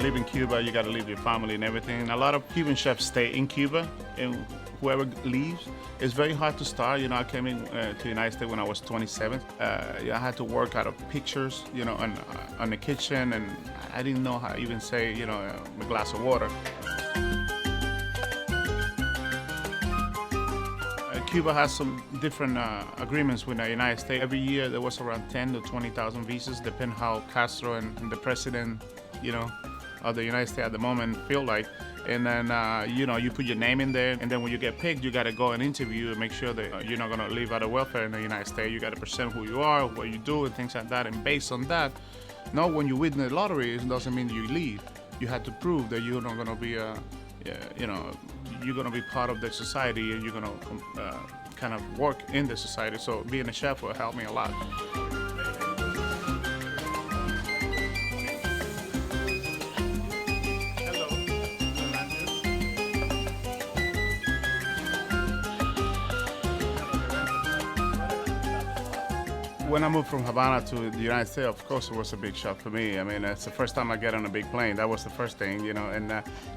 live in Cuba, you got to leave your family and everything. A lot of Cuban chefs stay in Cuba, and whoever leaves, it's very hard to start. You know, I came in to the United States when I was 27. I had to work out of pictures, you know, on the kitchen, and I didn't know how to even say, you know, a glass of water. Cuba has some different agreements with the United States. Every year there was around 10 to 20,000 visas, depending how Castro and the president, you know, of the United States at the moment feel like. And then, you know, you put your name in there, and then when you get picked, you got to go and interview and make sure that you're not going to live out of welfare in the United States. You got to present who you are, what you do, and things like that. And based on that, no, when you win the lottery, it doesn't mean you leave. You have to prove that you're not going to be you know, you're going to be part of the society, and you're going to kind of work in the society. So being a chef will help me a lot. When I moved from Havana to the United States, of course, it was a big shock for me. I mean, it's the first time I get on a big plane. That was the first thing, you know, and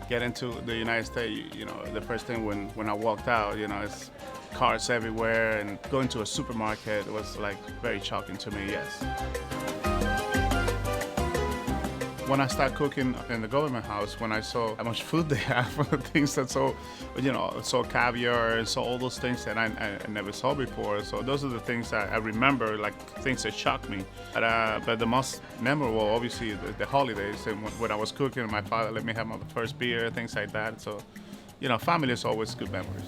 get into the United States, you know, the first thing when I walked out, you know, it's cars everywhere, and going to a supermarket was like very shocking to me, yes. When I started cooking in the government house, when I saw how much food they have, things that so, you know, saw caviar and saw all those things that I never saw before. So those are the things I remember, like things that shocked me. But the most memorable, obviously, the holidays. And when I was cooking, my father let me have my first beer, things like that. So, you know, family is always good memories.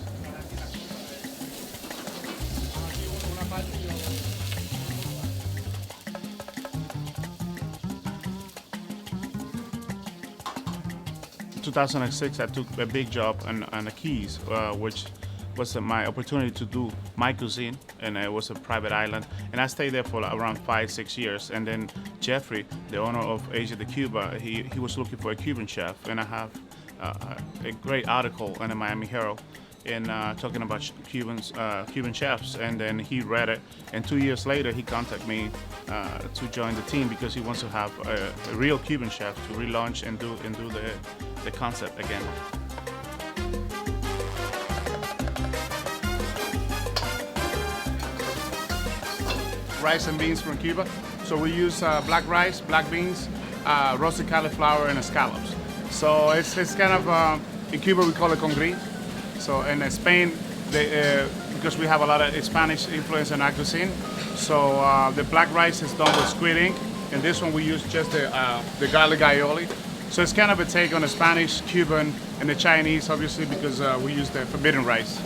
2006, I took a big job on the Keys, which was my opportunity to do my cuisine, and it was a private island. And I stayed there for around 5-6 years. And then Jeffrey, the owner of Asia de Cuba, he was looking for a Cuban chef. And I have a great article in the Miami Herald talking about Cuban chefs, and then he read it, and 2 years later he contacted me to join the team because he wants to have a real Cuban chef to relaunch and do the concept again. Rice and beans from Cuba. So we use black rice, black beans, roasted cauliflower, and scallops. So it's kind of, in Cuba we call it con gris. So in Spain, because we have a lot of Spanish influence in our cuisine, so the black rice is done with squid ink, and this one we use just the garlic aioli. So it's kind of a take on the Spanish, Cuban, and the Chinese, obviously, because we use the forbidden rice.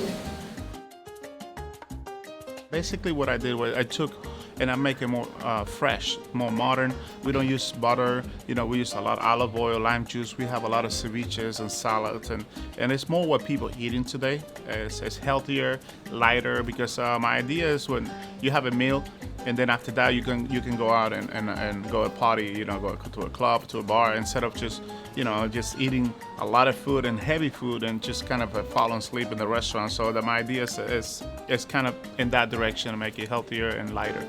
Basically what I did was I took and I make it more fresh, more modern. We don't use butter, you know, we use a lot of olive oil, lime juice. We have a lot of ceviches and salads, and it's more what people are eating today. It's healthier, lighter, because my idea is when you have a meal, and then after that you can go out and go to a party, you know, go to a club, to a bar, instead of just, you know, just eating a lot of food and heavy food and just kind of fall asleep in the restaurant. So my idea is kind of in that direction, to make it healthier and lighter.